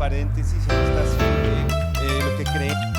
paréntesis en esta serie, lo que creemos.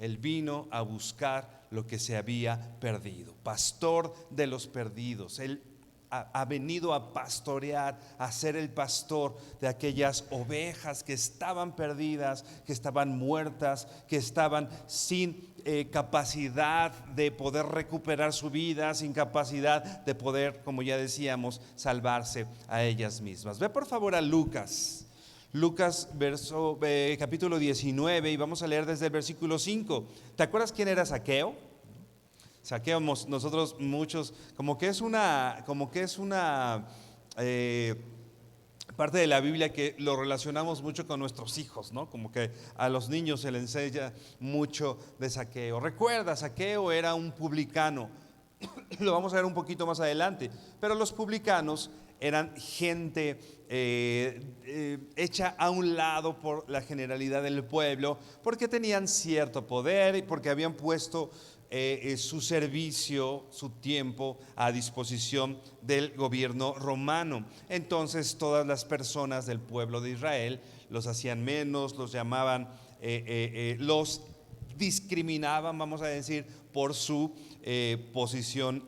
Él vino a buscar lo que se había perdido. Pastor de los perdidos. Él ha venido a pastorear, a ser el pastor de aquellas ovejas que estaban perdidas, que estaban muertas, que estaban sin capacidad de poder recuperar su vida, sin capacidad de poder, como ya decíamos, salvarse a ellas mismas. Ve por favor a Lucas capítulo 19, y vamos a leer desde el versículo 5. ¿Te acuerdas quién era Zaqueo? Zaqueo, nosotros muchos, como que es una parte de la Biblia que lo relacionamos mucho con nuestros hijos, ¿no? Como que a los niños se les enseña mucho de Zaqueo. Recuerda, Zaqueo era un publicano. Lo vamos a ver un poquito más adelante, pero los publicanos eran gente hecha a un lado por la generalidad del pueblo, porque tenían cierto poder y porque habían puesto su servicio, su tiempo a disposición del gobierno romano. Entonces todas las personas del pueblo de Israel los hacían menos, los llamaban, los discriminaban, vamos a decir, por su posición,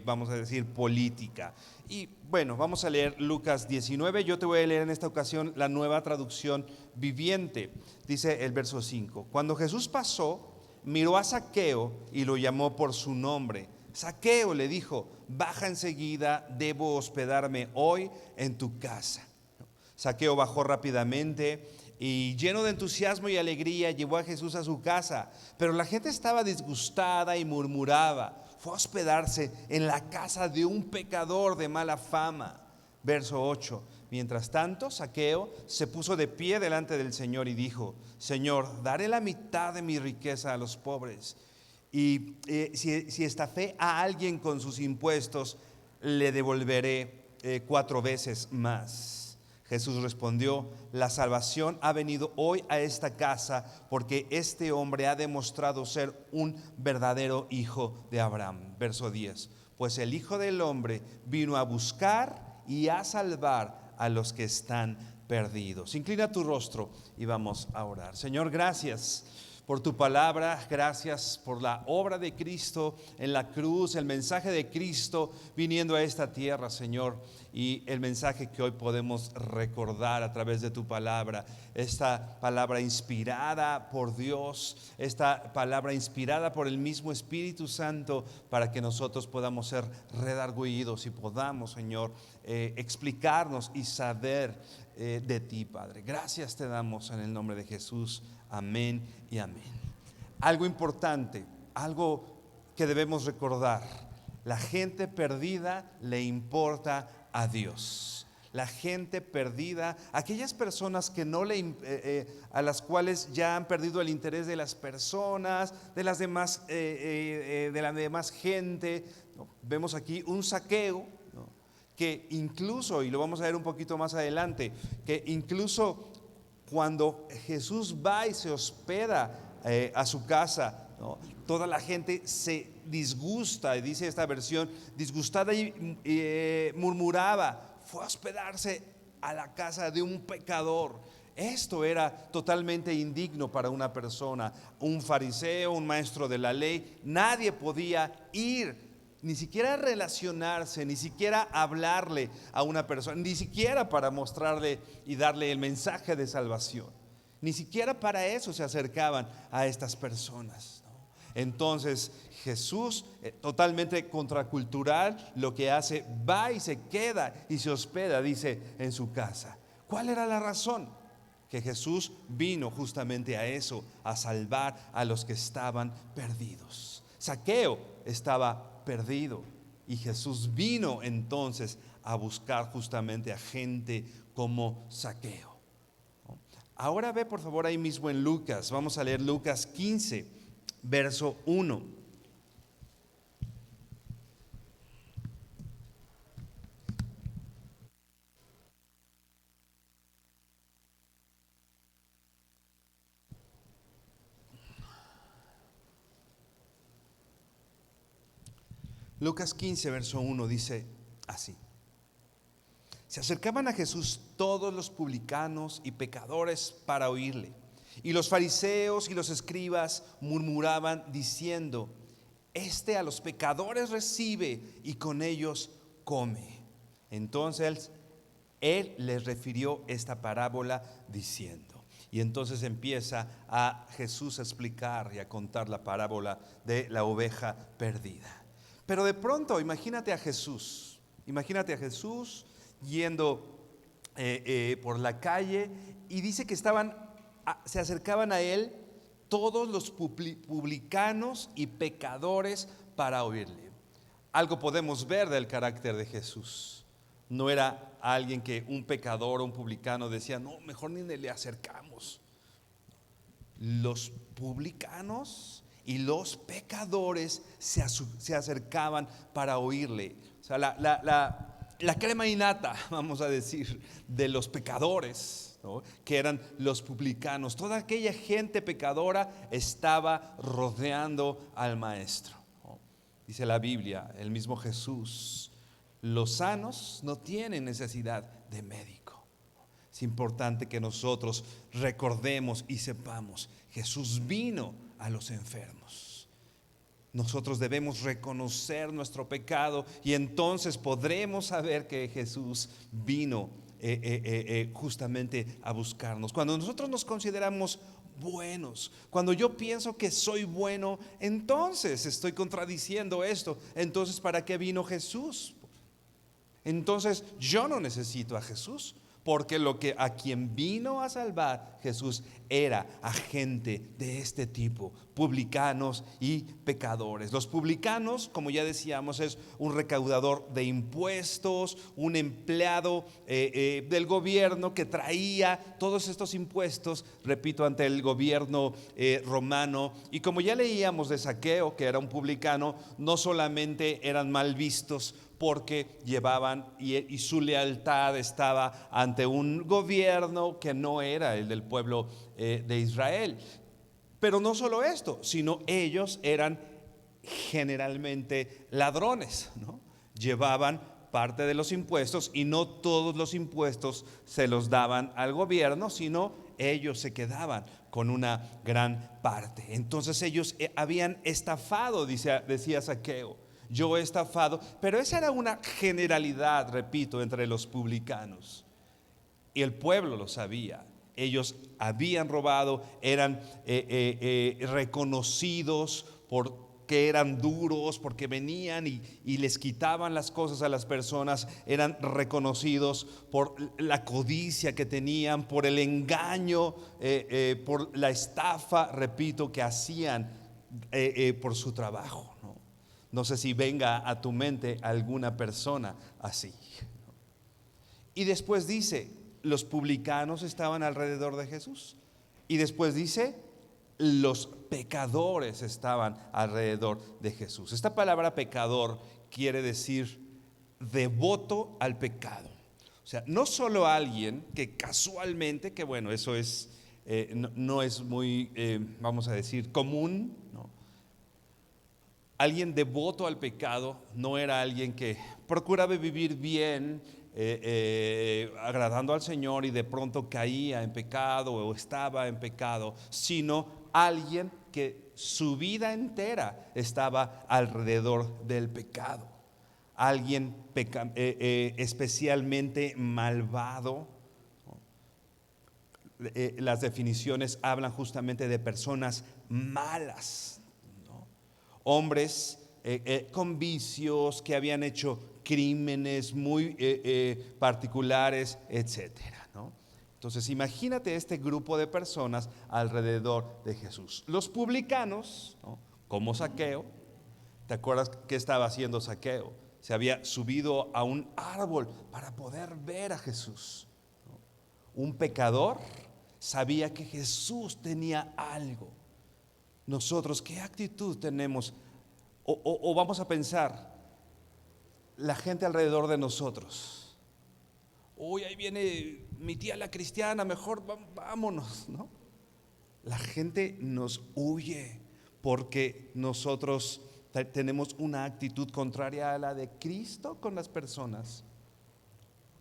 vamos a decir, política. Y bueno, vamos a leer Lucas 19. Yo te voy a leer en esta ocasión la Nueva Traducción Viviente. Dice el verso 5: Cuando Jesús pasó, miró a Zaqueo y lo llamó por su nombre. Zaqueo, le dijo, baja enseguida, debo hospedarme hoy en tu casa. Zaqueo bajó rápidamente y, lleno de entusiasmo y alegría, llevó a Jesús a su casa. Pero la gente estaba disgustada y murmuraba. Fue a hospedarse en la casa de un pecador de mala fama. Verso 8: Mientras tanto, Zaqueo se puso de pie delante del Señor y dijo: Señor, daré la mitad de mi riqueza a los pobres, y si estafé a alguien con sus impuestos, le devolveré 4 veces más. Jesús respondió: la salvación ha venido hoy a esta casa, porque este hombre ha demostrado ser un verdadero hijo de Abraham. Verso 10: Pues el Hijo del Hombre vino a buscar y a salvar a los que están perdidos. Inclina tu rostro y vamos a orar. Señor, gracias por tu palabra, gracias por la obra de Cristo en la cruz, el mensaje de Cristo viniendo a esta tierra, Señor. y el mensaje que hoy podemos recordar a través de tu palabra, esta palabra inspirada por Dios, esta palabra inspirada por el mismo Espíritu Santo, para que nosotros podamos ser redargüidos y podamos, Señor, explicarnos y saber de ti, Padre. Gracias te damos en el nombre de Jesús. Amén y amén. Algo importante, algo que debemos recordar: la gente perdida le importa a Dios. La gente perdida, aquellas personas que no a las cuales ya han perdido el interés de las personas, de las demás, de la demás gente, ¿no? Vemos aquí un Zaqueo, ¿no? Que incluso, y lo vamos a ver un poquito más adelante, que incluso cuando Jesús va y se hospeda a su casa, ¿no? Toda la gente se disgusta, y dice esta versión, disgustada y murmuraba, fue a hospedarse a la casa de un pecador. Esto era totalmente indigno para una persona, un fariseo, un maestro de la ley. Nadie podía ir, ni siquiera relacionarse, ni siquiera hablarle a una persona, ni siquiera para mostrarle y darle el mensaje de salvación. Ni siquiera para eso se acercaban a estas personas, ¿no? Entonces Jesús, totalmente contracultural, lo que hace, va y se queda y se hospeda, dice, en su casa. ¿Cuál era la razón? Que Jesús vino justamente a eso, a salvar a los que estaban perdidos. Zaqueo estaba perdido y Jesús vino entonces a buscar justamente a gente como Zaqueo. Ahora ve por favor ahí mismo en Lucas, vamos a leer Lucas 15, verso 1. Lucas 15, verso 1 dice así: se acercaban a Jesús todos los publicanos y pecadores para oírle. Y los fariseos y los escribas murmuraban diciendo: este a los pecadores recibe y con ellos come. Entonces él les refirió esta parábola diciendo. Y entonces empieza a Jesús a explicar y a contar la parábola de la oveja perdida. Pero de pronto imagínate a Jesús yendo por la calle, y dice que se acercaban a él todos los publicanos y pecadores para oírle. Algo podemos ver del carácter de Jesús. No era alguien que un pecador o un publicano decía, no, mejor ni le acercamos. Los publicanos y los pecadores se acercaban para oírle. O sea, la crema innata, vamos a decir, de los pecadores, ¿no? Que eran los publicanos. Toda aquella gente pecadora estaba rodeando al maestro, ¿no? Dice la Biblia, el mismo Jesús: los sanos no tienen necesidad de médico. Es importante que nosotros recordemos y sepamos, Jesús vino a los enfermos. Nosotros debemos reconocer nuestro pecado y entonces podremos saber que Jesús vino justamente a buscarnos. Cuando nosotros nos consideramos buenos, cuando yo pienso que soy bueno, entonces estoy contradiciendo esto. Entonces, ¿para qué vino Jesús? Entonces yo no necesito a Jesús, porque a quien vino a salvar Jesús era a gente de este tipo, publicanos y pecadores. Los publicanos, como ya decíamos, es un recaudador de impuestos, un empleado del gobierno que traía todos estos impuestos, repito, ante el gobierno romano. Y como ya leíamos de Zaqueo, que era un publicano, no solamente eran mal vistos porque llevaban y su lealtad estaba ante un gobierno que no era el del pueblo de Israel. Pero no solo esto, sino ellos eran generalmente ladrones, ¿no? Llevaban parte de los impuestos y no todos los impuestos se los daban al gobierno, sino ellos se quedaban con una gran parte. Entonces ellos habían estafado, decía Zaqueo. yo he estafado. Pero esa era una generalidad, repito, entre los publicanos. Y el pueblo lo sabía. Ellos habían robado, eran reconocidos porque eran duros, porque venían y les quitaban las cosas a las personas. Eran reconocidos por la codicia que tenían, por el engaño, por la estafa, repito, que hacían por su trabajo, ¿no? No sé si venga a tu mente alguna persona así. Y después dice, los publicanos estaban alrededor de Jesús. Y después dice, los pecadores estaban alrededor de Jesús. Esta palabra pecador quiere decir devoto al pecado. O sea, no solo alguien que casualmente, que bueno, eso es no es muy, vamos a decir, común, ¿no? Alguien devoto al pecado no era alguien que procuraba vivir bien, agradando al Señor y de pronto caía en pecado o estaba en pecado, sino alguien que su vida entera estaba alrededor del pecado. Alguien especialmente malvado. Las definiciones hablan justamente de personas malas, ¿no? Hombres con vicios, que habían hecho crímenes muy particulares, etcétera, ¿no? Entonces imagínate este grupo de personas alrededor de Jesús. Los publicanos, ¿no? Como Zaqueo. ¿Te acuerdas qué estaba haciendo Zaqueo? Se había subido a un árbol para poder ver a Jesús. Un pecador sabía que Jesús tenía algo. Nosotros, ¿qué actitud tenemos? O vamos a pensar, la gente alrededor de nosotros. Uy, ahí viene mi tía la cristiana, mejor vámonos, ¿no? La gente nos huye porque nosotros tenemos una actitud contraria a la de Cristo con las personas.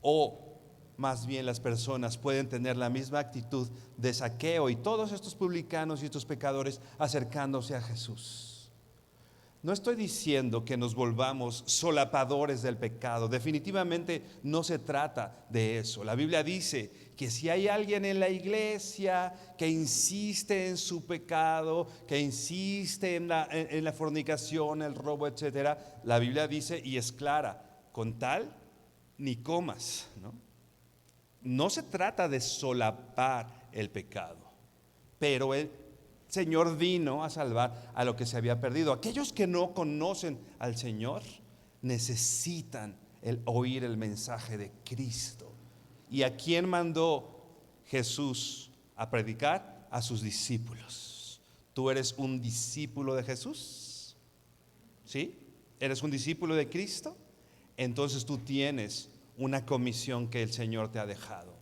O más bien las personas pueden tener la misma actitud de Zaqueo y todos estos publicanos y estos pecadores acercándose a Jesús. No estoy diciendo que nos volvamos solapadores del pecado. Definitivamente no se trata de eso. La Biblia dice que si hay alguien en la iglesia que insiste en su pecado, que insiste en la fornicación, el robo, etcétera, la Biblia dice, y es clara, con tal ni comas, ¿no? No se trata de solapar el pecado, pero el Señor vino a salvar a lo que se había perdido. Aquellos que no conocen al Señor necesitan oír el mensaje de Cristo. ¿Y a quién mandó Jesús a predicar? A sus discípulos. ¿Tú eres un discípulo de Jesús? ¿Sí? ¿Eres un discípulo de Cristo? Entonces tú tienes una comisión que el Señor te ha dejado: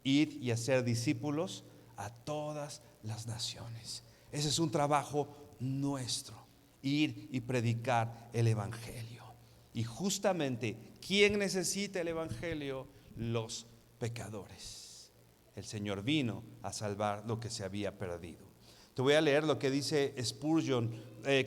ir y hacer discípulos a todas las naciones. Ese es un trabajo nuestro, ir y predicar el evangelio. Y justamente, ¿quién necesita el evangelio? Los pecadores. El Señor vino a salvar lo que se había perdido. Te voy a leer lo que dice Spurgeon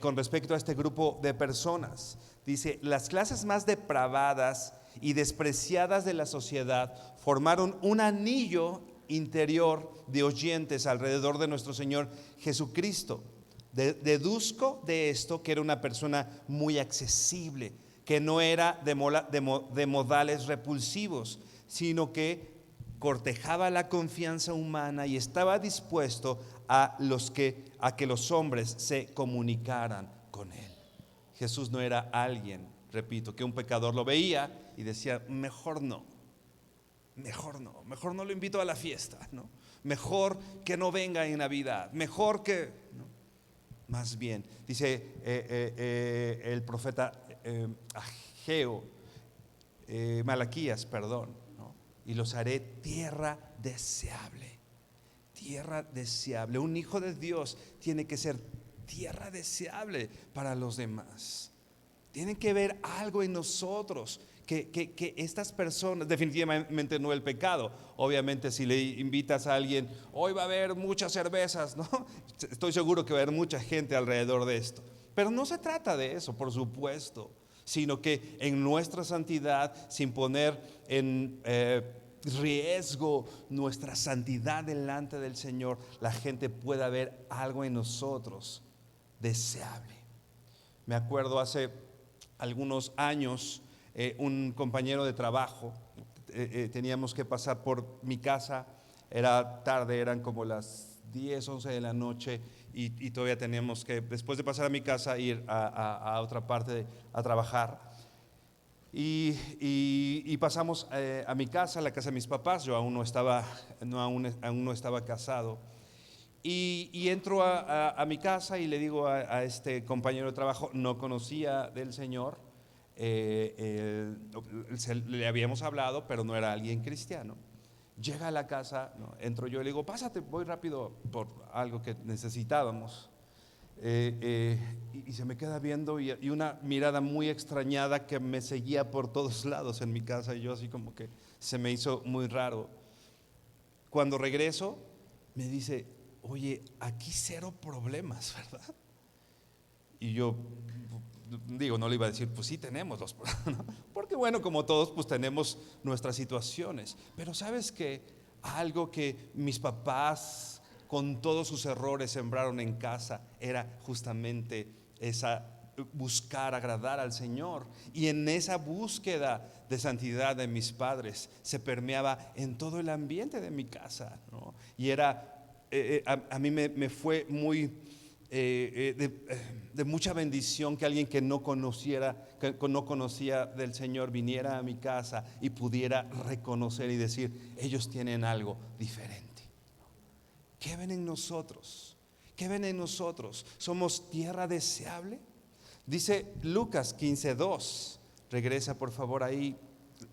con respecto a este grupo de personas. Dice: las clases más depravadas y despreciadas de la sociedad formaron un anillo interior de oyentes alrededor de nuestro Señor Jesucristo. Deduzco de esto que era una persona muy accesible, que no era de modales repulsivos, sino que cortejaba la confianza humana y estaba dispuesto a que los hombres se comunicaran con él. Jesús no era alguien, repito, que un pecador lo veía y decía: mejor no lo invito a la fiesta, ¿no? Mejor que no venga en Navidad, mejor que, ¿no? Más bien, dice el profeta Ageo, Malaquías, perdón, ¿no? Y los haré tierra deseable. Tierra deseable. Un hijo de Dios tiene que ser tierra deseable para los demás. Tienen que ver algo en nosotros que estas personas, definitivamente no el pecado. Obviamente si le invitas a alguien: hoy va a haber muchas cervezas, ¿no? Estoy seguro que va a haber mucha gente alrededor de esto. Pero no se trata de eso, por supuesto. sino que en nuestra santidad, sin poner en riesgo nuestra santidad delante del Señor, la gente pueda ver algo en nosotros deseable. Me acuerdo hace algunos años, un compañero de trabajo, teníamos que pasar por mi casa, era tarde, eran como las 10, 11 de la noche y todavía teníamos que, después de pasar a mi casa, ir a otra parte a trabajar. Y pasamos a mi casa, a la casa de mis papás. Yo aún no estaba casado. Y entro a mi casa y le digo a este compañero de trabajo, no conocía del Señor, le habíamos hablado, pero no era alguien cristiano. Llega a la casa, ¿no? Entro yo y le digo, pásate, voy rápido por algo que necesitábamos. Y se me queda viendo y una mirada muy extrañada que me seguía por todos lados en mi casa, y yo así como que se me hizo muy raro. Cuando regreso me dice, oye, aquí cero problemas, ¿verdad? Y yo digo, no le iba a decir, pues sí tenemos los problemas, ¿no? Porque bueno, como todos, pues tenemos nuestras situaciones. Pero ¿sabes qué? Algo que mis papás, con todos sus errores, sembraron en casa era justamente esa buscar agradar al Señor. Y en esa búsqueda de santidad de mis padres se permeaba en todo el ambiente de mi casa, ¿no? Y era a mí me fue muy de mucha bendición que alguien que no conocía del Señor viniera a mi casa y pudiera reconocer y decir, ellos tienen algo diferente. ¿Qué ven en nosotros? ¿Qué ven en nosotros? ¿Somos tierra deseable? Dice Lucas 15:2. Regresa por favor ahí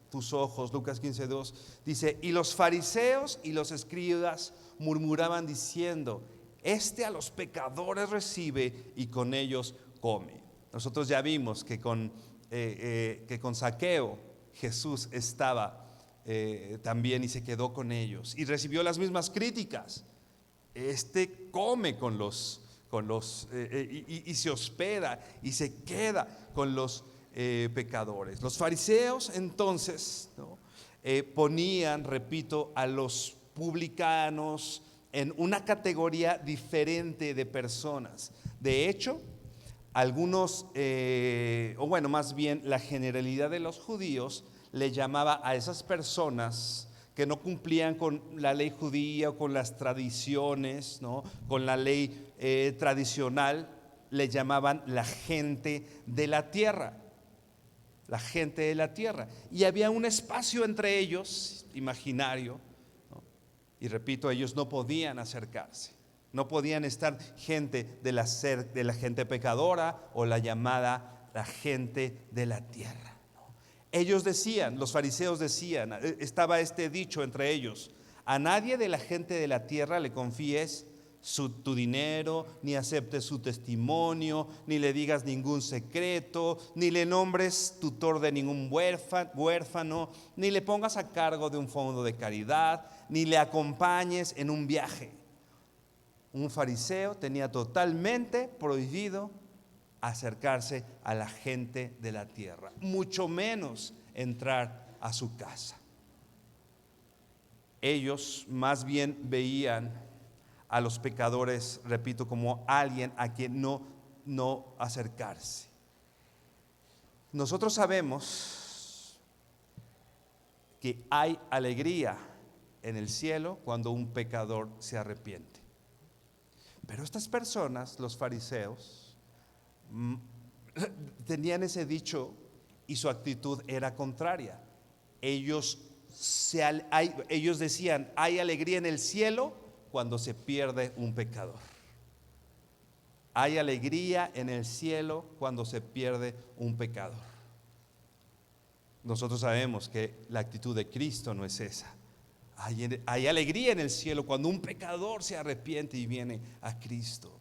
tus ojos, Lucas 15:2. Dice, y los fariseos y los escribas murmuraban diciendo, este a los pecadores recibe y con ellos come. Nosotros ya vimos que con Zaqueo Jesús estaba también y se quedó con ellos y recibió las mismas críticas. Este come con los y se hospeda y se queda con los pecadores. Los fariseos entonces, ¿no? Ponían, repito, a los publicanos en una categoría diferente de personas. De hecho, algunos, o bueno, más bien la generalidad de los judíos le llamaba a esas personas que no cumplían con la ley judía o con las tradiciones, ¿no? Con la ley tradicional, le llamaban la gente de la tierra. La gente de la tierra. Y había un espacio entre ellos, imaginario, ¿no? Y repito, ellos no podían acercarse. No podían estar gente de la gente pecadora o la llamada la gente de la tierra. Ellos decían, los fariseos decían, estaba este dicho entre ellos, a nadie de la gente de la tierra le confíes tu dinero, ni aceptes su testimonio, ni le digas ningún secreto, ni le nombres tutor de ningún huérfano, ni le pongas a cargo de un fondo de caridad, ni le acompañes en un viaje. Un fariseo tenía totalmente prohibido acercarse a la gente de la tierra, mucho menos entrar a su casa. Ellos más bien veían a los pecadores, repito, como alguien a quien no acercarse. Nosotros sabemos que hay alegría en el cielo cuando un pecador se arrepiente. Pero estas personas, los fariseos, tenían ese dicho y su actitud era contraria. Ellos decían, hay alegría en el cielo cuando se pierde un pecador. Hay alegría en el cielo cuando se pierde un pecador. Nosotros sabemos que la actitud de Cristo no es esa. Hay alegría en el cielo cuando un pecador se arrepiente y viene a Cristo.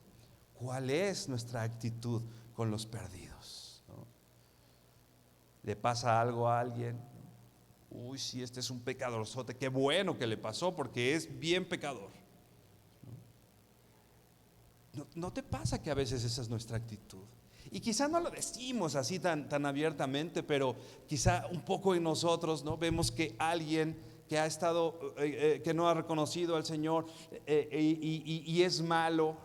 ¿Cuál es nuestra actitud con los perdidos? ¿No? ¿Le pasa algo a alguien? Uy, sí, este es un pecadorzote, qué bueno que le pasó porque es bien pecador. ¿No te pasa que a veces esa es nuestra actitud? Y quizá no lo decimos así tan abiertamente, pero quizá un poco en nosotros, ¿no? Vemos que alguien que ha estado, que no ha reconocido al Señor y es malo,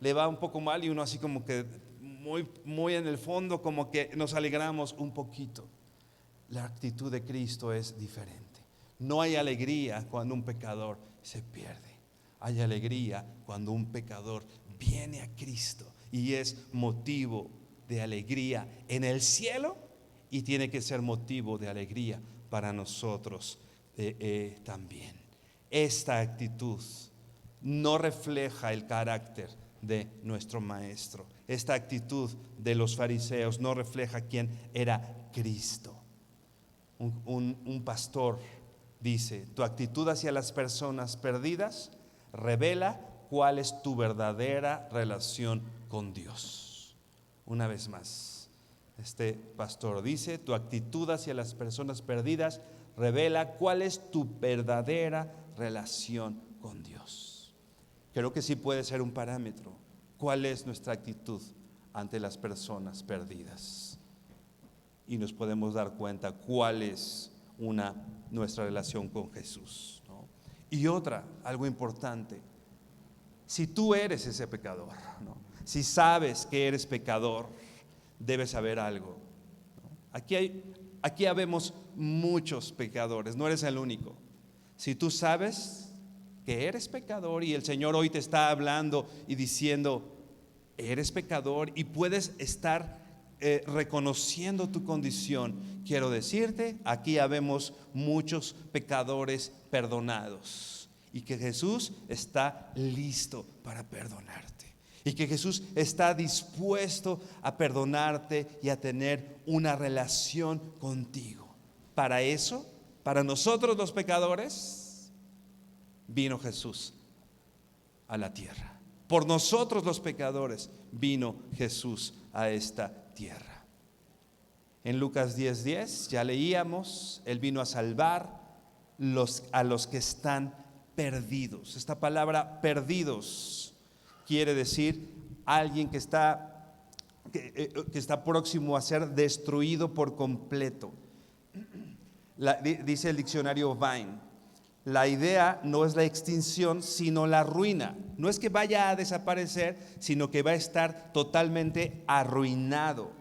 le va un poco mal y uno así como que muy en el fondo como que nos alegramos un poquito. La actitud de Cristo es diferente. No hay alegría cuando un pecador se pierde. Hay alegría cuando un pecador viene a Cristo y es motivo de alegría en el cielo y tiene que ser motivo de alegría para nosotros también. Esta actitud no refleja el carácter de nuestro maestro. Esta actitud de los fariseos no refleja quién era Cristo. Un pastor dice: tu actitud hacia las personas perdidas revela cuál es tu verdadera relación con Dios. Una vez más, este pastor dice: tu actitud hacia las personas perdidas revela cuál es tu verdadera relación con Dios. Creo que sí puede ser un parámetro. ¿Cuál es nuestra actitud ante las personas perdidas? Y nos podemos dar cuenta cuál es nuestra relación con Jesús, ¿no? Y algo importante: si tú eres ese pecador, ¿no? Si sabes que eres pecador, debes saber algo, ¿no? Aquí habemos muchos pecadores, no eres el único. Si tú sabes que eres pecador y el Señor hoy te está hablando y diciendo: eres pecador, y puedes estar reconociendo tu condición, quiero decirte, aquí habemos muchos pecadores perdonados y que Jesús está listo para perdonarte, y que Jesús está dispuesto a perdonarte y a tener una relación contigo. Para eso, para nosotros los pecadores, vino Jesús a la tierra. Por nosotros los pecadores vino Jesús a esta tierra. En Lucas 10:10 ya leíamos: Él vino a salvar a los que están perdidos. Esta palabra perdidos quiere decir alguien que está próximo a ser destruido por completo. Dice el diccionario Vine: la idea no es la extinción, sino la ruina. No es que vaya a desaparecer, sino que va a estar totalmente arruinado.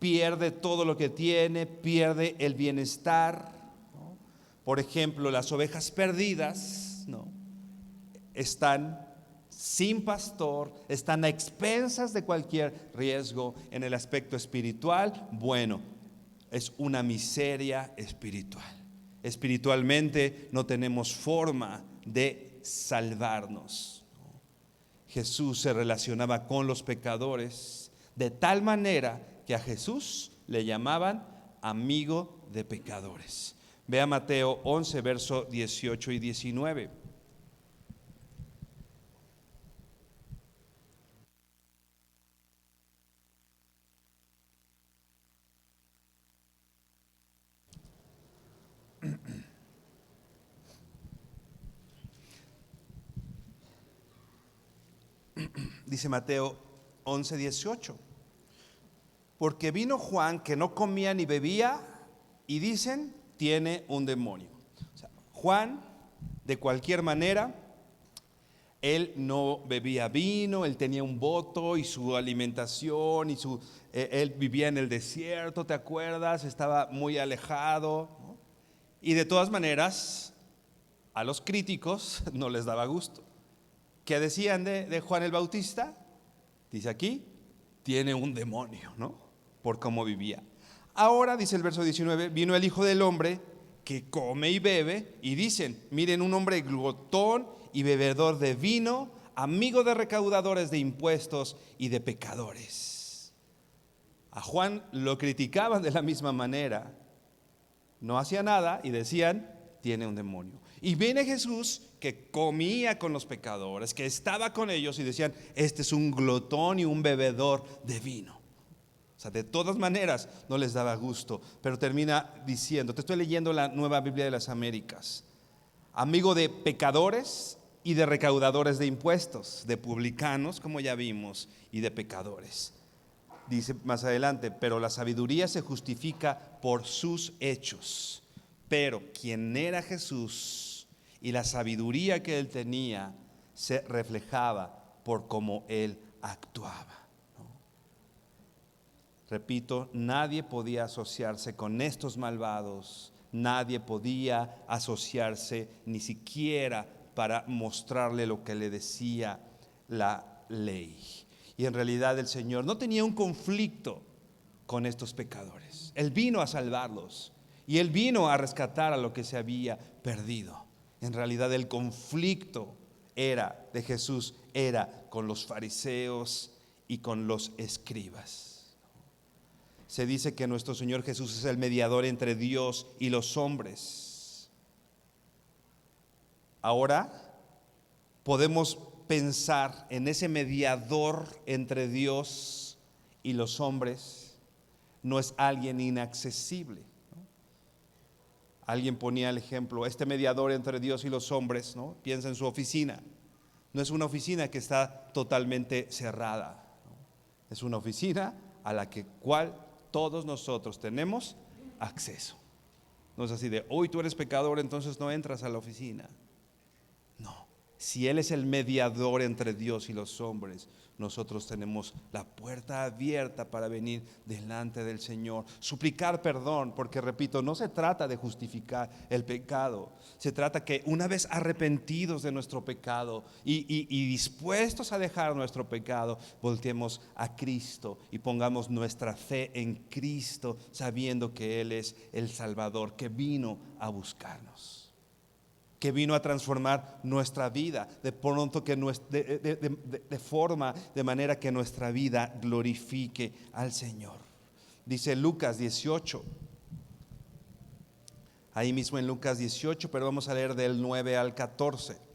Pierde todo lo que tiene, pierde el bienestar, ¿no? Por ejemplo, las ovejas perdidas, ¿no?, están sin pastor, están a expensas de cualquier riesgo. En el aspecto espiritual, bueno, es una miseria espiritual. Espiritualmente no tenemos forma de salvarnos. Jesús se relacionaba con los pecadores de tal manera que a Jesús le llamaban amigo de pecadores. Vea Mateo 11, verso 18 y 19. Dice Mateo 11, 18: porque vino Juan, que no comía ni bebía, y dicen: tiene un demonio. O sea, Juan, de cualquier manera, él no bebía vino, él tenía un voto y su alimentación y él vivía en el desierto, ¿te acuerdas? Estaba muy alejado, ¿no? Y de todas maneras, a los críticos no les daba gusto. ¿Qué decían de Juan el Bautista? Dice aquí: tiene un demonio, ¿no?, por cómo vivía. Ahora, dice el verso 19, vino el Hijo del Hombre, que come y bebe, y dicen: miren, un hombre glotón y bebedor de vino, amigo de recaudadores de impuestos y de pecadores. A Juan lo criticaban de la misma manera. No hacía nada y decían: tiene un demonio. Y viene Jesús, que comía con los pecadores, que estaba con ellos, y decían: este es un glotón y un bebedor de vino. O sea, de todas maneras no les daba gusto, pero termina diciendo, te estoy leyendo la Nueva Biblia de las Américas: amigo de pecadores y de recaudadores de impuestos, de publicanos, como ya vimos, y de pecadores. dice más adelante, pero la sabiduría se justifica por sus hechos. Pero quien era Jesús y la sabiduría que él tenía se reflejaba por cómo él actuaba. Repito, nadie podía asociarse con estos malvados, nadie podía asociarse ni siquiera para mostrarle lo que le decía la ley. Y en realidad el Señor no tenía un conflicto con estos pecadores. Él vino a salvarlos y Él vino a rescatar a lo que se había perdido. En realidad el conflicto de Jesús era con los fariseos y con los escribas. Se dice que nuestro Señor Jesús es el mediador entre Dios y los hombres. Ahora podemos pensar en ese mediador entre Dios y los hombres. No es alguien inaccesible, ¿no? Alguien ponía el ejemplo, este mediador entre Dios y los hombres, ¿no? Piensa en su oficina. No es una oficina que está totalmente cerrada, ¿no? Es una oficina a la cual todos nosotros tenemos acceso. No es así de, hoy tú eres pecador, entonces no entras a la oficina. No, si Él es el mediador entre Dios y los hombres, nosotros tenemos la puerta abierta para venir delante del Señor, suplicar perdón, porque repito, no se trata de justificar el pecado, se trata que una vez arrepentidos de nuestro pecado y dispuestos a dejar nuestro pecado, volteemos a Cristo y pongamos nuestra fe en Cristo, sabiendo que Él es el Salvador que vino a buscarnos, que vino a transformar nuestra vida, de pronto que de forma, de manera que nuestra vida glorifique al Señor. Dice Lucas 18, ahí mismo en Lucas 18, pero vamos a leer del 9 al 14.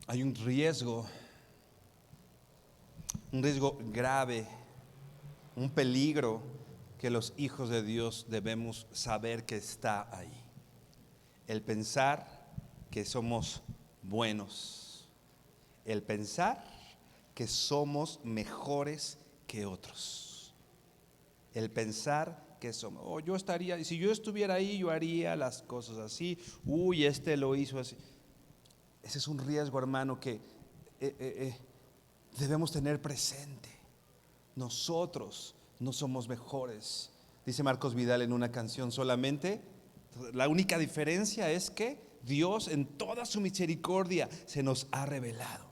Hay un riesgo grave, un peligro que los hijos de Dios debemos saber que está ahí. El pensar que somos buenos, el pensar que somos mejores que otros, el pensar que somos, yo estaría, si yo estuviera ahí, yo haría las cosas así, este lo hizo así. Ese es un riesgo, hermano, que debemos tener presente. Nosotros no somos mejores. Dice Marcos Vidal en una canción, solamente la única diferencia es que Dios en toda su misericordia se nos ha revelado.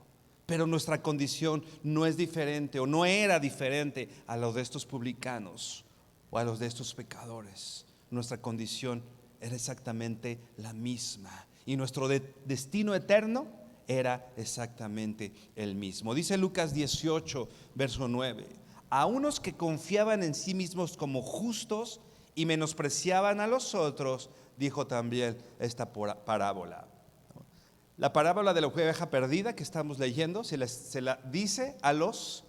Pero nuestra condición no es diferente o no era diferente a los de estos publicanos o a los de estos pecadores. Nuestra condición era exactamente la misma. Y nuestro destino eterno era exactamente el mismo. Dice Lucas 18, verso 9. A unos que confiaban en sí mismos como justos y menospreciaban a los otros, dijo también esta parábola. La parábola de la oveja perdida que estamos leyendo se la dice a los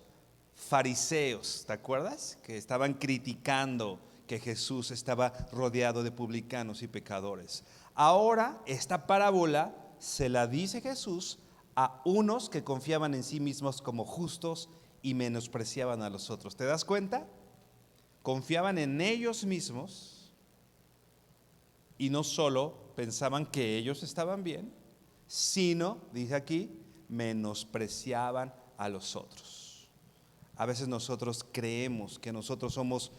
fariseos, ¿te acuerdas? Que estaban criticando que Jesús estaba rodeado de publicanos y pecadores. Ahora esta parábola se la dice Jesús a unos que confiaban en sí mismos como justos y menospreciaban a los otros. ¿Te das cuenta? Confiaban en ellos mismos y no solo pensaban que ellos estaban bien, sino, dice aquí, menospreciaban a los otros. A veces nosotros creemos que nosotros somos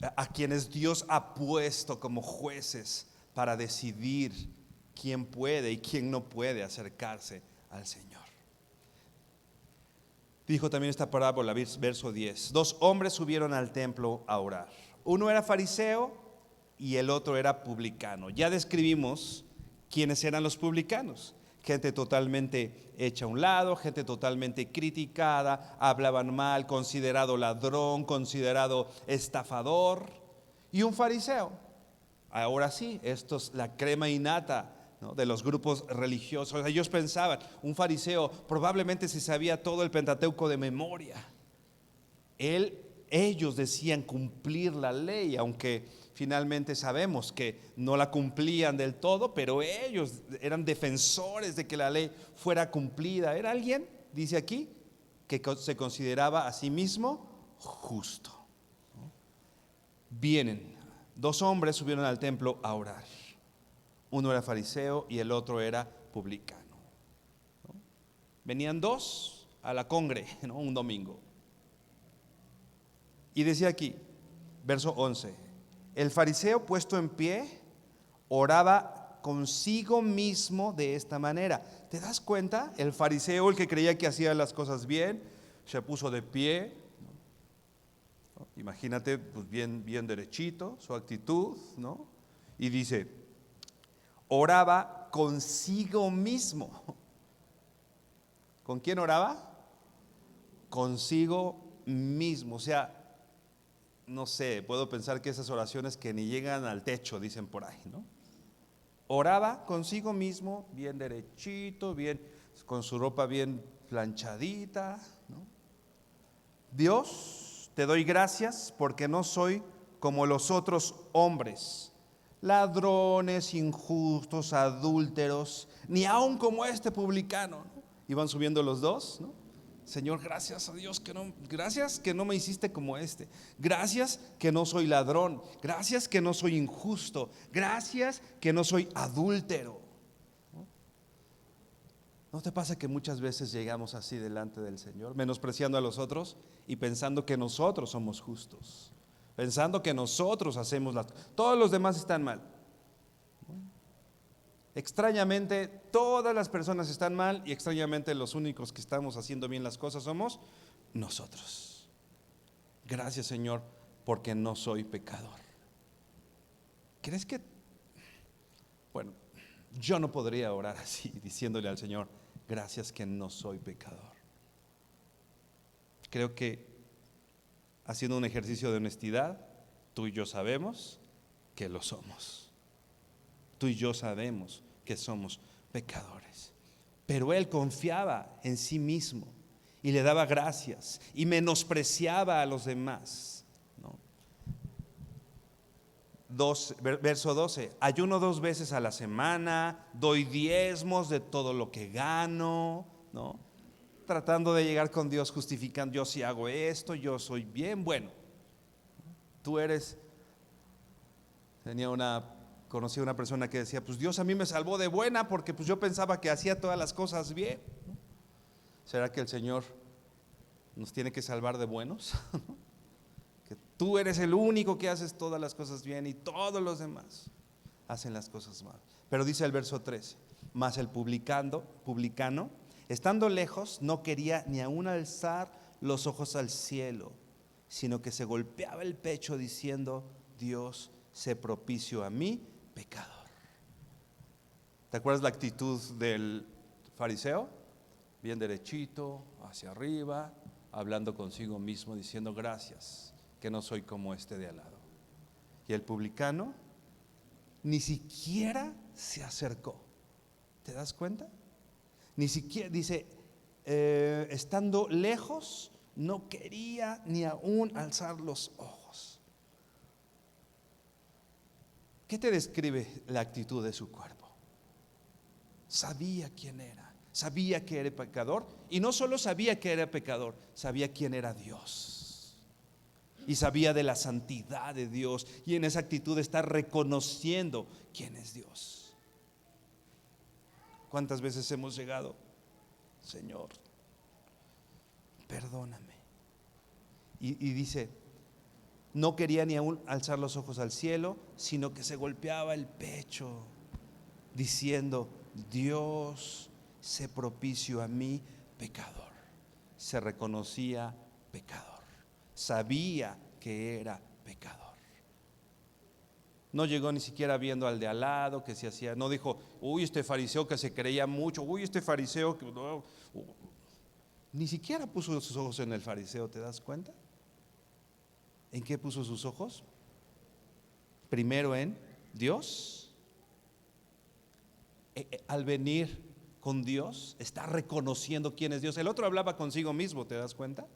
a quienes Dios ha puesto como jueces para decidir quién puede y quién no puede acercarse al Señor. Dijo también esta parábola, verso 10. 2 hombres subieron al templo a orar. Uno era fariseo y el otro era publicano. Ya describimos quiénes eran los publicanos. Gente totalmente hecha a un lado, gente totalmente criticada, hablaban mal, considerado ladrón, considerado estafador. Y un fariseo. Ahora sí, esto es la crema innata, ¿no?, de los grupos religiosos. Ellos pensaban, un fariseo probablemente se sabía todo el Pentateuco de memoria. Él ellos decían cumplir la ley, aunque finalmente sabemos que no la cumplían del todo, pero ellos eran defensores de que la ley fuera cumplida. Era alguien, dice aquí, que se consideraba a sí mismo justo. Vienen, dos hombres subieron al templo a orar. Uno era fariseo y el otro era publicano. Venían dos a la congre, ¿no? Un domingo. Y decía aquí, verso 11, el fariseo puesto en pie oraba consigo mismo de esta manera. ¿Te das cuenta? El fariseo, el que creía que hacía las cosas bien, se puso de pie. Imagínate, pues bien derechito, su actitud, ¿no? Y dice, oraba consigo mismo. ¿Con quién oraba? Consigo mismo. O sea, no sé, puedo pensar que esas oraciones que ni llegan al techo, dicen por ahí, ¿no? Oraba consigo mismo, bien derechito, bien, con su ropa bien planchadita, ¿no? Dios, te doy gracias porque no soy como los otros hombres, ladrones, injustos, adúlteros, ni aun como este publicano, ¿no? Iban subiendo los dos, ¿no? Señor, gracias a Dios gracias que no me hiciste como este. Gracias que no soy ladrón. Gracias que no soy injusto. Gracias que no soy adúltero. ¿No te pasa que muchas veces llegamos así delante del Señor, menospreciando a los otros y pensando que nosotros somos justos, pensando que nosotros hacemos todos los demás están mal? Extrañamente, todas las personas están mal y extrañamente los únicos que estamos haciendo bien las cosas somos nosotros. Gracias, Señor, porque no soy pecador. ¿Crees que, bueno, yo no podría orar así diciéndole al Señor, gracias que no soy pecador? Creo que haciendo un ejercicio de honestidad, tú y yo sabemos que lo somos. Tú y yo sabemos que somos pecadores. Pero él confiaba en sí mismo y le daba gracias y menospreciaba a los demás, ¿no? Verso 12, ayuno 2 veces a la semana, doy diezmos de todo lo que gano, ¿no? Tratando de llegar con Dios, justificando, yo sí hago esto, yo soy bien bueno. Tú eres, conocí a una persona que decía, pues Dios a mí me salvó de buena porque pues yo pensaba que hacía todas las cosas bien. ¿Será que el Señor nos tiene que salvar de buenos? Que tú eres el único que haces todas las cosas bien y todos los demás hacen las cosas mal. Pero dice el verso 13, mas el publicano, estando lejos, no quería ni aún alzar los ojos al cielo, sino que se golpeaba el pecho diciendo, Dios, sé propicio a mí, pecador. ¿Te acuerdas la actitud del fariseo? Bien derechito, hacia arriba, hablando consigo mismo, diciendo gracias, que no soy como este de al lado. Y el publicano ni siquiera se acercó. ¿Te das cuenta? Ni siquiera, dice, estando lejos, no quería ni aún alzar los ojos. ¿Qué te describe la actitud de su cuerpo? Sabía quién era, sabía que era pecador, y no solo sabía que era pecador, sabía quién era Dios y sabía de la santidad de Dios, y en esa actitud está reconociendo quién es Dios. ¿Cuántas veces hemos llegado, Señor, perdóname? Y dice, no quería ni aún alzar los ojos al cielo, sino que se golpeaba el pecho diciendo, Dios, sé propicio a mí, pecador. Se reconocía pecador, sabía que era pecador. No llegó ni siquiera viendo al de al lado que se hacía, no dijo, uy, este fariseo que se creía mucho, uy, este fariseo que no. Ni siquiera puso sus ojos en el fariseo, ¿te das cuenta? ¿En qué puso sus ojos? Primero en Dios. Al venir con Dios, está reconociendo quién es Dios. El otro hablaba consigo mismo, ¿te das cuenta?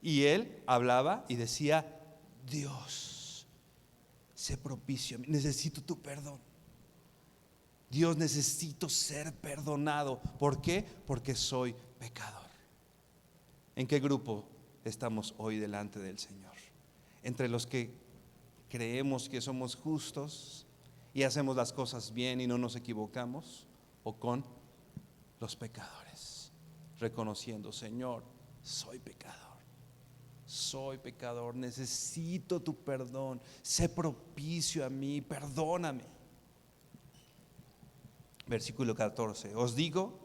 Y él hablaba y decía: Dios, sé propicio, necesito tu perdón. Dios, necesito ser perdonado. ¿Por qué? Porque soy pecador. ¿En qué grupo estamos hoy delante del Señor? ¿Entre los que creemos que somos justos y hacemos las cosas bien y no nos equivocamos? ¿O con los pecadores, reconociendo: Señor, soy pecador, necesito tu perdón, sé propicio a mí, perdóname? Versículo 14: os digo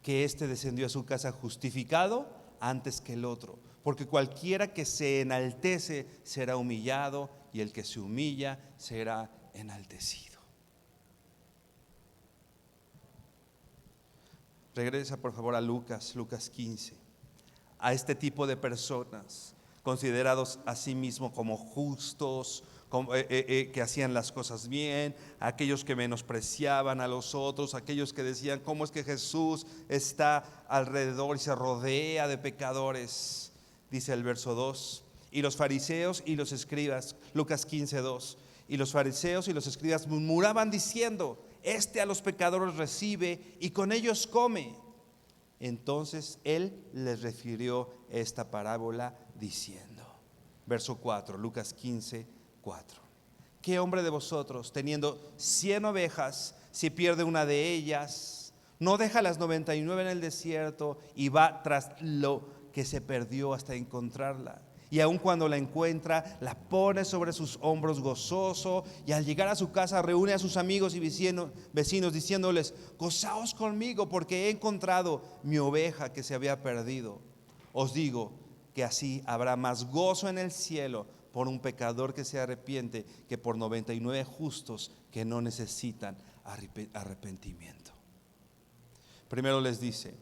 que éste descendió a su casa justificado antes que el otro, porque cualquiera que se enaltece será humillado, y el que se humilla será enaltecido. Regresa por favor a Lucas 15. A este tipo de personas, considerados a sí mismos como justos, que hacían las cosas bien, aquellos que menospreciaban a los otros, aquellos que decían: ¿cómo es que Jesús está alrededor y se rodea de pecadores? Dice el verso 2: y los fariseos y los escribas, Lucas 15:2, y los fariseos y los escribas murmuraban diciendo: este a los pecadores recibe y con ellos come. Entonces él les refirió esta parábola diciendo, verso 4, Lucas 15:4: ¿qué hombre de vosotros, teniendo 100 ovejas, si pierde una de ellas, no deja las 99 en el desierto y va tras lo que se perdió hasta encontrarla? Y aun cuando la encuentra, la pone sobre sus hombros gozoso, y al llegar a su casa reúne a sus amigos y vecinos diciéndoles: gozaos conmigo, porque he encontrado mi oveja que se había perdido. Os digo que así habrá más gozo en el cielo por un pecador que se arrepiente que por 99 justos que no necesitan arrepentimiento. Primero les dice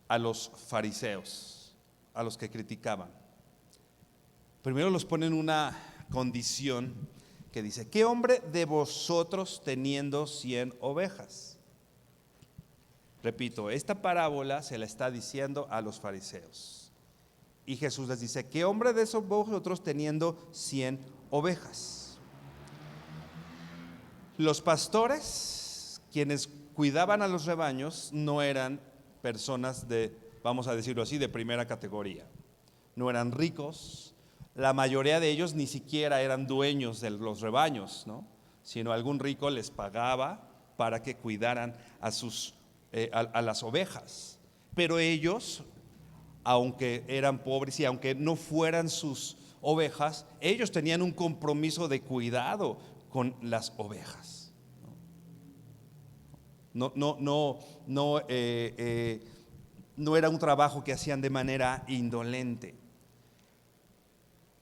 a los fariseos, a los que criticaban, primero los pone en una condición que dice: ¿qué hombre de vosotros teniendo 100 ovejas? Repito, esta parábola se la está diciendo a los fariseos, y Jesús les dice: ¿qué hombre de esos vosotros teniendo 100 ovejas? Los pastores, quienes cuidaban a los rebaños, no eran personas de, vamos a decirlo así, de primera categoría. No eran ricos. La mayoría de ellos ni siquiera eran dueños de los rebaños, ¿no? Sino algún rico les pagaba para que cuidaran a las ovejas. Pero ellos, aunque eran pobres y aunque no fueran sus ovejas, ellos tenían un compromiso de cuidado con las ovejas. No era un trabajo que hacían de manera indolente.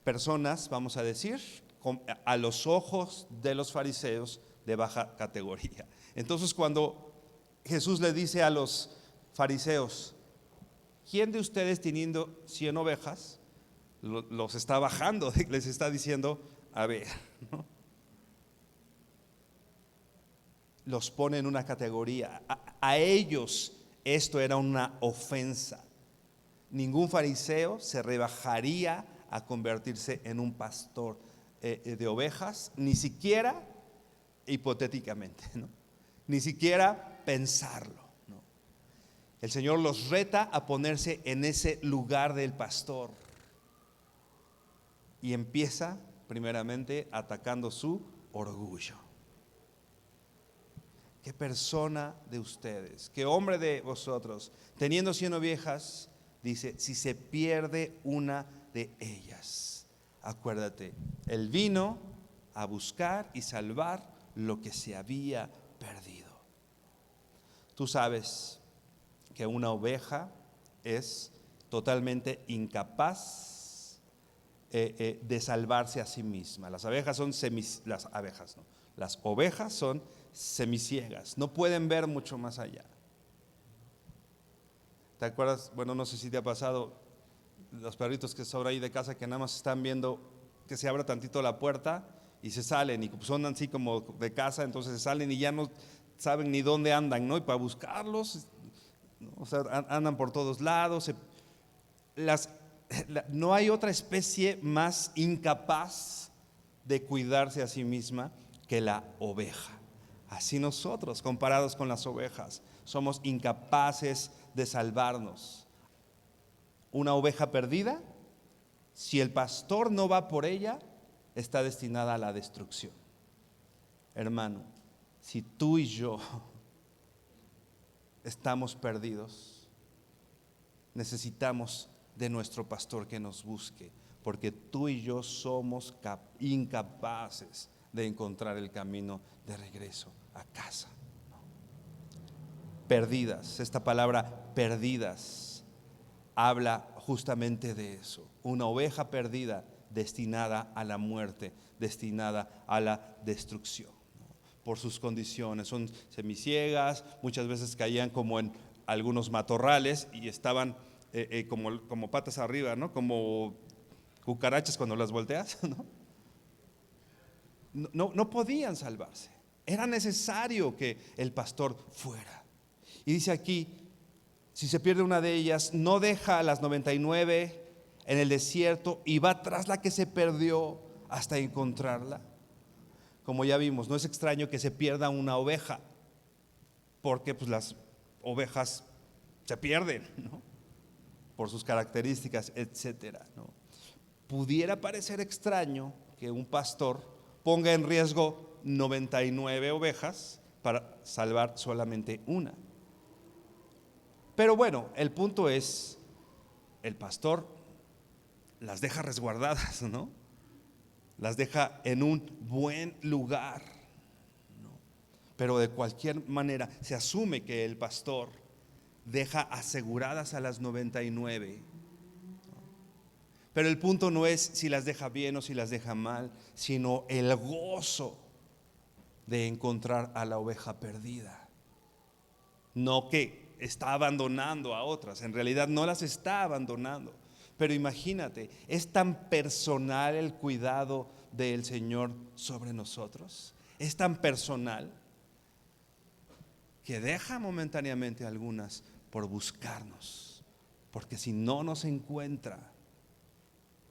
Personas, vamos a decir, a los ojos de los fariseos, de baja categoría. Entonces, cuando Jesús le dice a los fariseos: ¿quién de ustedes teniendo 100 ovejas? Los está bajando, les está diciendo: a ver, ¿no? Los pone en una categoría. A ellos esto era una ofensa. Ningún fariseo se rebajaría a convertirse en un pastor de ovejas, ni siquiera hipotéticamente, ¿no? Ni siquiera pensarlo, ¿no? El Señor los reta a ponerse en ese lugar del pastor, y empieza primeramente atacando su orgullo. ¿Qué persona de ustedes, qué hombre de vosotros, teniendo 100 ovejas, dice: si se pierde una de ellas, acuérdate, él vino a buscar y salvar lo que se había perdido? Tú sabes que una oveja es totalmente incapaz de salvarse a sí misma. Las ovejas son las ovejas son semiciegas, no pueden ver mucho más allá. ¿Te acuerdas? Bueno, no sé si te ha pasado, los perritos que sobran ahí de casa, que nada más están viendo que se abra tantito la puerta y se salen, y son así como de casa, entonces se salen y ya no saben ni dónde andan, ¿no? Y para buscarlos, ¿no? O sea, andan por todos lados. las, no hay otra especie más incapaz de cuidarse a sí misma que la oveja. Así nosotros, comparados con las ovejas, somos incapaces de salvarnos. Una oveja perdida, si el pastor no va por ella, está destinada a la destrucción. Hermano, si tú y yo estamos perdidos, necesitamos de nuestro pastor que nos busque, porque tú y yo somos incapaces de encontrar el camino de regreso a casa. Perdidas, esta palabra perdidas habla justamente de eso, una oveja perdida destinada a la muerte, destinada a la destrucción, ¿no? Por sus condiciones, son semiciegas, muchas veces caían como en algunos matorrales y estaban como patas arriba, ¿no? Como cucarachas cuando las volteas, ¿no? No podían salvarse, era necesario que el pastor fuera. Y dice aquí, si se pierde una de ellas, no deja a las 99 en el desierto y va tras la que se perdió hasta encontrarla. Como ya vimos, no es extraño que se pierda una oveja, porque pues las ovejas se pierden, ¿no? Por sus características, etcétera, ¿no? Pudiera parecer extraño que un pastor ponga en riesgo 99 ovejas para salvar solamente una. Pero bueno, el punto es, el pastor las deja resguardadas, ¿no? Las deja en un buen lugar, ¿no? Pero de cualquier manera se asume que el pastor deja aseguradas a las 99. Pero el punto no es si las deja bien o si las deja mal, sino el gozo de encontrar a la oveja perdida. No que está abandonando a otras, en realidad no las está abandonando. Pero imagínate, es tan personal el cuidado del Señor sobre nosotros, es tan personal que deja momentáneamente algunas por buscarnos, porque si no nos encuentra,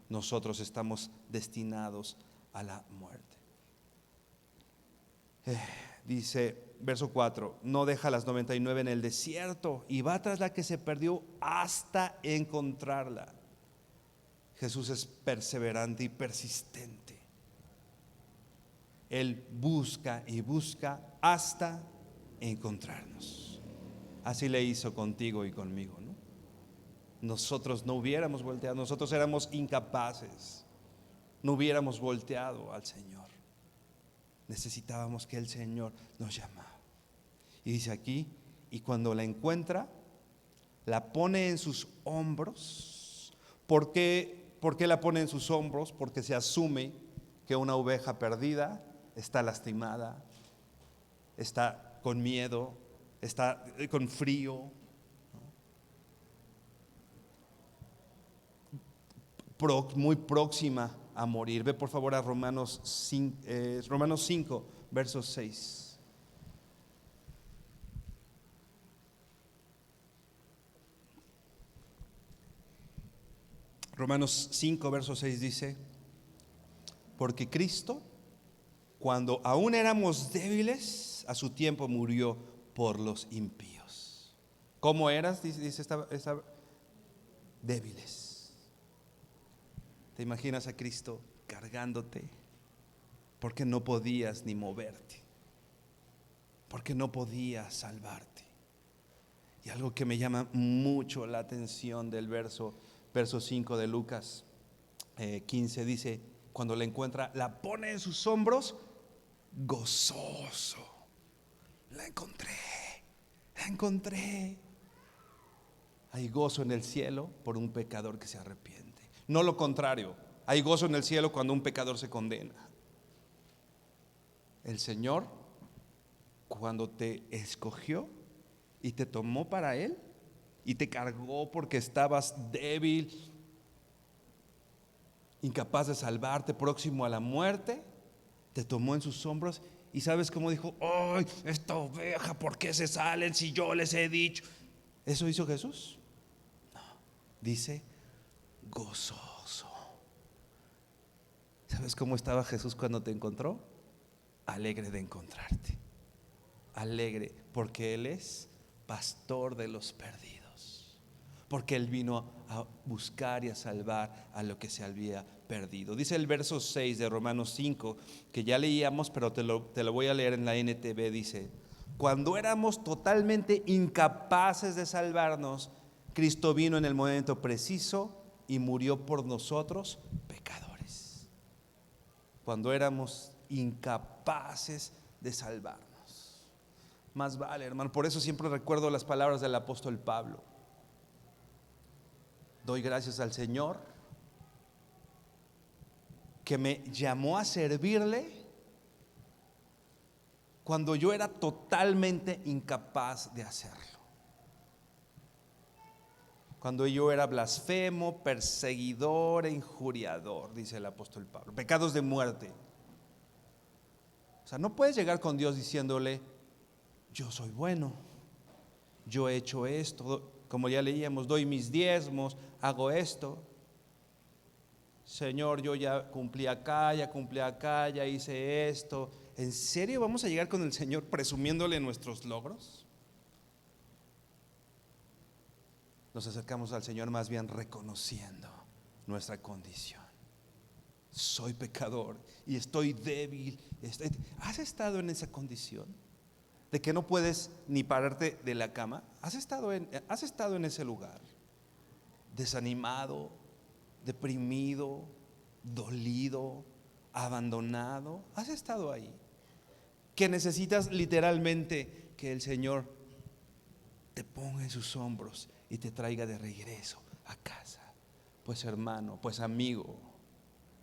nosotros estamos destinados a la muerte. Dice verso 4, no deja las 99 en el desierto y va tras la que se perdió hasta encontrarla. Jesús es perseverante y persistente. Él busca y busca hasta encontrarnos. Así le hizo contigo y conmigo, ¿no? Nosotros no hubiéramos volteado, nosotros éramos incapaces, no hubiéramos volteado al Señor. Necesitábamos que el Señor nos llamara. Y dice aquí, y cuando la encuentra, la pone en sus hombros. ¿Por qué la pone en sus hombros? Porque se asume que una oveja perdida está lastimada, está con miedo, está con frío, muy próxima a morir. Ve por favor a Romanos 5, verso 6. Romanos 5, verso 6 dice, porque Cristo, cuando aún éramos débiles, a su tiempo murió por los impíos. ¿Cómo eras? Dice esta débiles. ¿Te imaginas a Cristo cargándote? Porque no podías ni moverte, porque no podías salvarte. Y algo que me llama mucho la atención del verso 5 de Lucas 15 dice, cuando la encuentra, la pone en sus hombros gozoso. La encontré. Hay gozo en el cielo por un pecador que se arrepiente. No lo contrario, hay gozo en el cielo cuando un pecador se condena. El Señor, cuando te escogió y te tomó para Él y te cargó porque estabas débil, incapaz de salvarte, próximo a la muerte, te tomó en sus hombros. Y sabes cómo dijo, ¡ay, esta oveja! ¿Por qué se salen si yo les he dicho? ¿Eso hizo Jesús? No, dice, gozoso. ¿Sabes cómo estaba Jesús cuando te encontró? Alegre de encontrarte. Alegre porque Él es pastor de los perdidos. Porque Él vino a buscar y a salvar a lo que se había perdido. Dice el verso 6 de Romanos 5, que ya leíamos, pero te lo voy a leer en la NTV. Dice: cuando éramos totalmente incapaces de salvarnos, Cristo vino en el momento preciso y murió por nosotros, pecadores. Cuando éramos incapaces de salvarnos. Más vale, hermano. Por eso siempre recuerdo las palabras del apóstol Pablo. Doy gracias al Señor que me llamó a servirle cuando yo era totalmente incapaz de hacerlo. Cuando yo era blasfemo, perseguidor e injuriador, dice el apóstol Pablo. Pecados de muerte. O sea, no puedes llegar con Dios diciéndole: yo soy bueno, yo he hecho esto, como ya leíamos, doy mis diezmos, hago esto. Señor, yo ya cumplí acá, ya hice esto. ¿En serio vamos a llegar con el Señor presumiéndole nuestros logros? Nos acercamos al Señor más bien reconociendo nuestra condición. Soy pecador y estoy débil. ¿Has estado en esa condición de que no puedes ni pararte de la cama? ¿Has estado en ese lugar? Desanimado, deprimido, dolido, abandonado. ¿Has estado ahí? Que necesitas literalmente que el Señor te ponga en sus hombros y te traiga de regreso a casa. Pues hermano, pues amigo,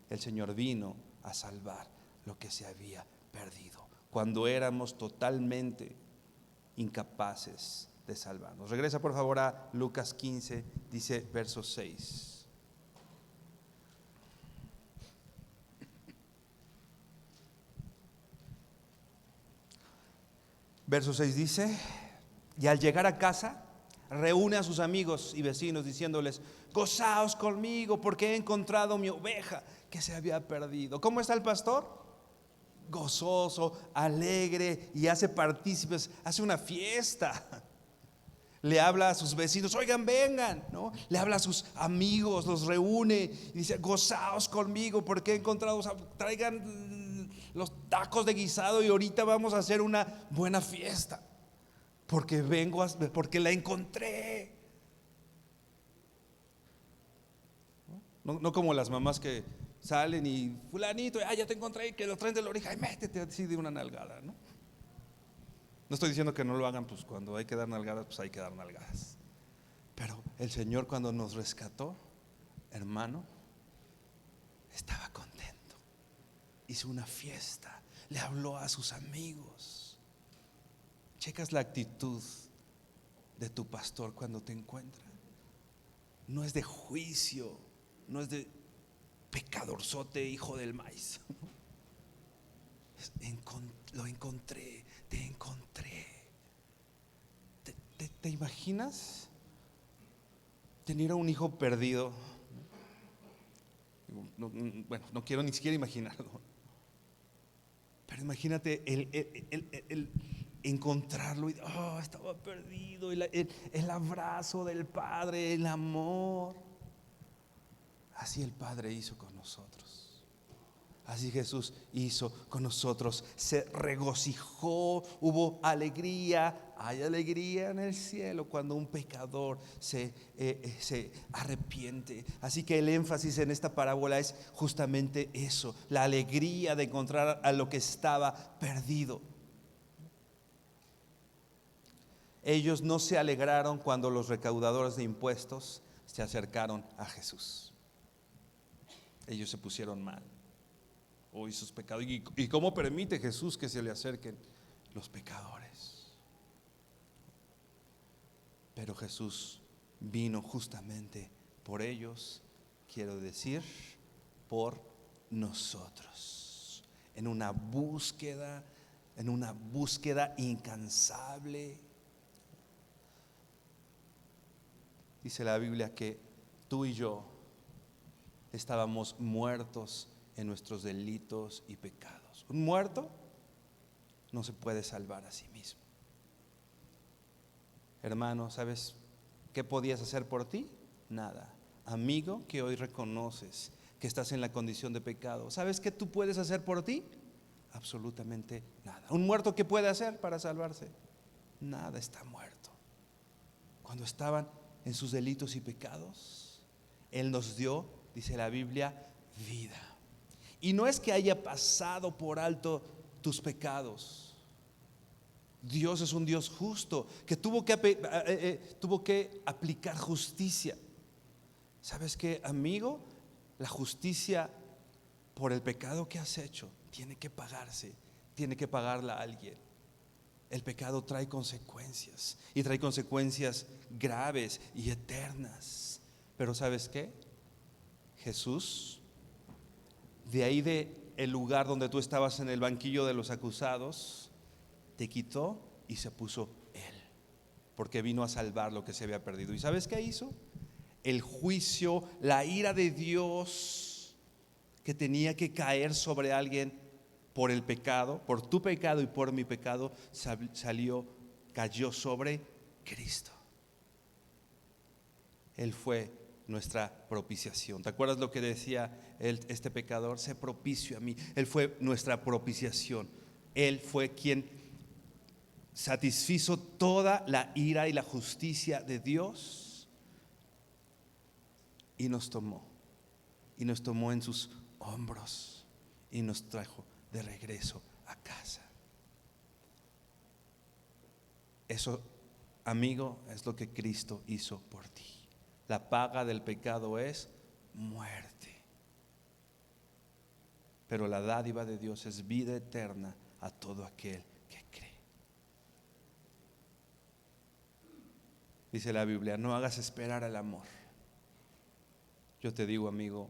el Señor vino a salvar lo que se había perdido cuando éramos totalmente incapaces de salvarnos. Regresa por favor a Lucas 15, dice verso 6. Verso 6 dice: y al llegar a casa, reúne a sus amigos y vecinos diciéndoles: gozaos conmigo porque he encontrado mi oveja que se había perdido. ¿Cómo está el pastor? Gozoso, alegre, y hace partícipes, hace una fiesta. Le habla a sus vecinos: oigan, vengan, ¿no? Le habla a sus amigos, los reúne y dice: gozaos conmigo porque he encontrado, traigan los tacos de guisado y ahorita vamos a hacer una buena fiesta. Porque porque la encontré. No como las mamás que salen y fulanito, ya te encontré, y que lo traen de la oreja y métete así de una nalgada, ¿no? No estoy diciendo que no lo hagan, pues cuando hay que dar nalgadas, pues hay que dar nalgadas. Pero el Señor, cuando nos rescató, hermano, estaba contento. Hizo una fiesta, le habló a sus amigos. Checas la actitud de tu pastor cuando te encuentra. No es de juicio, no es de pecadorzote, hijo del maíz. Lo encontré, te encontré. ¿Te imaginas tener a un hijo perdido? Bueno, no quiero ni siquiera imaginarlo. Pero imagínate el encontrarlo y estaba perdido, el abrazo del Padre, el amor. Así el Padre hizo con nosotros. Así Jesús hizo con nosotros. Se regocijó, hubo alegría. Hay alegría en el cielo cuando un pecador se arrepiente. Así que el énfasis en esta parábola es justamente eso: la alegría de encontrar a lo que estaba perdido. Ellos no se alegraron cuando los recaudadores de impuestos se acercaron a Jesús. Ellos se pusieron mal. Hoy sus pecados. ¿Y cómo permite Jesús que se le acerquen los pecadores? Pero Jesús vino justamente por ellos, quiero decir, por nosotros, en una búsqueda incansable. Dice la Biblia que tú y yo estábamos muertos en nuestros delitos y pecados. Un muerto no se puede salvar a sí mismo. Hermano, ¿sabes qué podías hacer por ti? Nada. Amigo, que hoy reconoces que estás en la condición de pecado, ¿sabes qué tú puedes hacer por ti? Absolutamente nada. ¿Un muerto qué puede hacer para salvarse? Nada, está muerto. Cuando estaban en sus delitos y pecados, Él nos dio, dice la Biblia, vida. Y no es que haya pasado por alto tus pecados. Dios es un Dios justo que tuvo que aplicar justicia. ¿Sabes qué, amigo? La justicia por el pecado que has hecho tiene que pagarse, tiene que pagarla a alguien. El pecado trae consecuencias, y trae consecuencias graves y eternas. Pero ¿sabes qué? Jesús, de ahí de el lugar donde tú estabas en el banquillo de los acusados, te quitó y se puso Él, porque vino a salvar lo que se había perdido. ¿Y sabes qué hizo? El juicio, la ira de Dios que tenía que caer sobre alguien por el pecado, por tu pecado y por mi pecado, cayó sobre Cristo. Él fue nuestra propiciación. ¿Te acuerdas lo que decía este pecador? Sé propicio a mí. Él fue nuestra propiciación. Él fue quien satisfizo toda la ira y la justicia de Dios y nos tomó en sus hombros y nos trajo de regreso a casa. Eso, amigo, es lo que Cristo hizo por ti. La paga del pecado es muerte, pero la dádiva de Dios es vida eterna a todo aquel que cree. Dice la Biblia, no hagas esperar al amor. Yo te digo, amigo,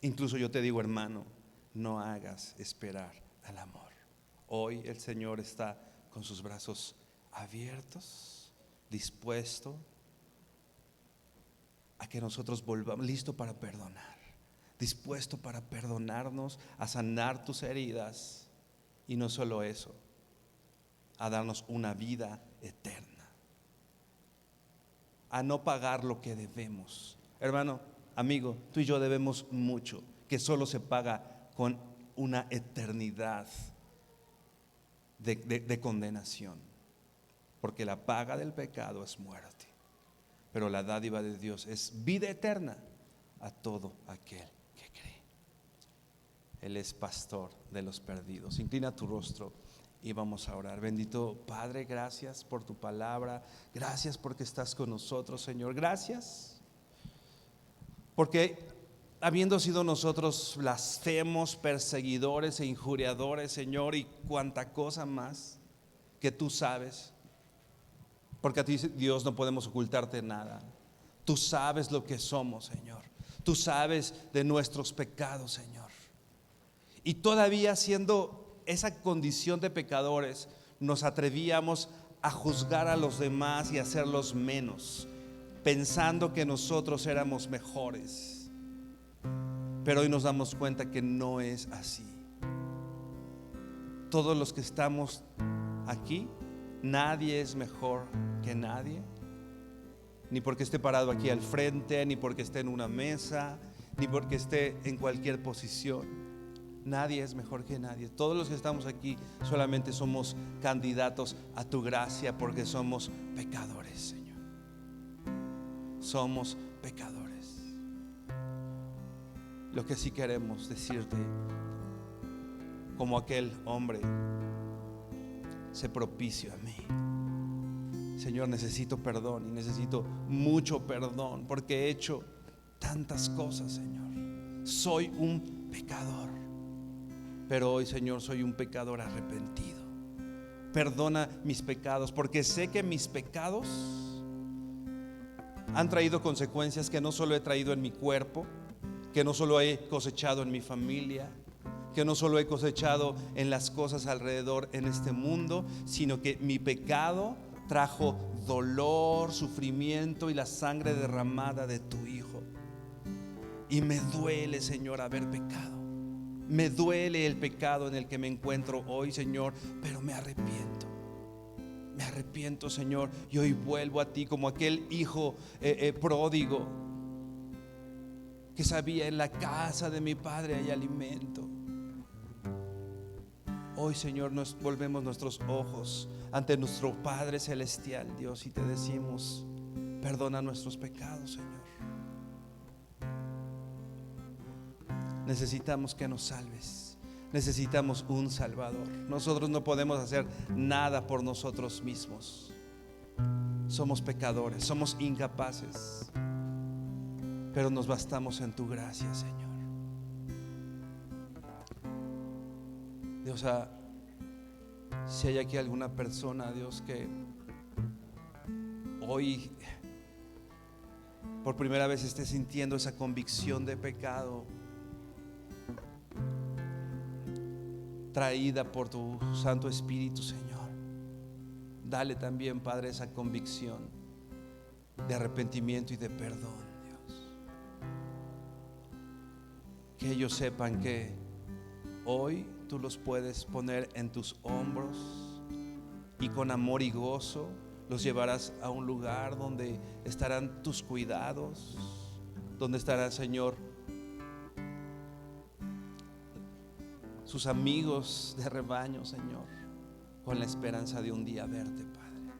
incluso yo te digo, hermano, no hagas esperar al amor. Hoy el Señor está con sus brazos abiertos, dispuesto a que nosotros volvamos, listo para perdonar, dispuesto para perdonarnos, a sanar tus heridas, y no solo eso, a darnos una vida eterna, a no pagar lo que debemos. Hermano, amigo, tú y yo debemos mucho que solo se paga con una eternidad de condenación, porque la paga del pecado es muerte, pero la dádiva de Dios es vida eterna a todo aquel que cree. Él es pastor de los perdidos. Inclina tu rostro y vamos a orar. Bendito Padre, gracias por tu palabra, gracias porque estás con nosotros, Señor. Gracias porque habiendo sido nosotros blasfemos, perseguidores e injuriadores, Señor, y cuanta cosa más que tú sabes, porque a ti, Dios, no podemos ocultarte nada. Tú sabes lo que somos, Señor. Tú sabes de nuestros pecados, Señor. Y todavía siendo esa condición de pecadores, nos atrevíamos a juzgar a los demás y a hacerlos menos, pensando que nosotros éramos mejores. Pero hoy nos damos cuenta que no es así. Todos los que estamos aquí, nadie es mejor que nadie, ni porque esté parado aquí al frente, ni porque esté en una mesa, ni porque esté en cualquier posición. Nadie es mejor que nadie. Todos los que estamos aquí solamente somos candidatos a tu gracia, porque somos pecadores, Señor. Somos pecadores. Lo que sí queremos decirte, como aquel hombre, sé propicio a mí. Señor, necesito perdón, y necesito mucho perdón, porque he hecho tantas cosas, Señor. Soy un pecador, pero hoy, Señor, soy un pecador arrepentido. Perdona mis pecados, porque sé que mis pecados han traído consecuencias que no solo he traído en mi cuerpo, que no solo he cosechado en mi familia, que no solo he cosechado en las cosas alrededor en este mundo, sino que mi pecado trajo dolor, sufrimiento y la sangre derramada de tu Hijo. Y me duele, Señor, haber pecado. Me duele el pecado en el que me encuentro hoy, Señor, pero me arrepiento. Me arrepiento, Señor, y hoy vuelvo a ti como aquel hijo pródigo que sabía: en la casa de mi padre hay alimento. Hoy, Señor, nos volvemos nuestros ojos ante nuestro Padre Celestial, Dios, y te decimos: perdona nuestros pecados, Señor. Necesitamos que nos salves. Necesitamos un Salvador. Nosotros no podemos hacer nada por nosotros mismos. Somos pecadores, somos incapaces, pero nos bastamos en tu gracia, Señor. Dios, si hay aquí alguna persona, Dios, que hoy por primera vez esté sintiendo esa convicción de pecado traída por tu Santo Espíritu, Señor, dale también, Padre, esa convicción de arrepentimiento y de perdón, Dios. Que ellos sepan que hoy tú los puedes poner en tus hombros y con amor y gozo los llevarás a un lugar donde estarán tus cuidados, donde estará, Señor, sus amigos de rebaño, Señor, con la esperanza de un día verte, Padre.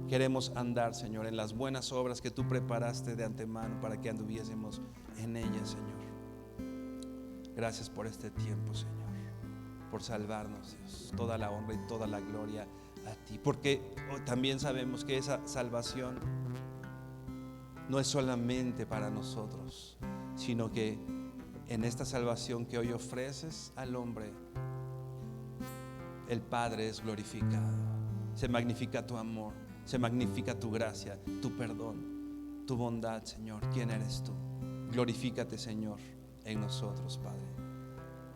Queremos andar, Señor, en las buenas obras que tú preparaste de antemano para que anduviésemos en ellas, Señor. Gracias por este tiempo, Señor, por salvarnos, Dios. Toda la honra y toda la gloria a ti, porque también sabemos que esa salvación no es solamente para nosotros, sino que en esta salvación que hoy ofreces al hombre, el Padre es glorificado. Se magnifica tu amor, se magnifica tu gracia, tu perdón, tu bondad, Señor. ¿Quién eres tú? Glorifícate, Señor, en nosotros, Padre.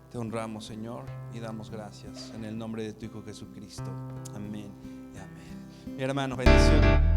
Te honramos, Señor, y damos gracias en el nombre de tu Hijo Jesucristo. Amén y amén. Mi hermano, bendición.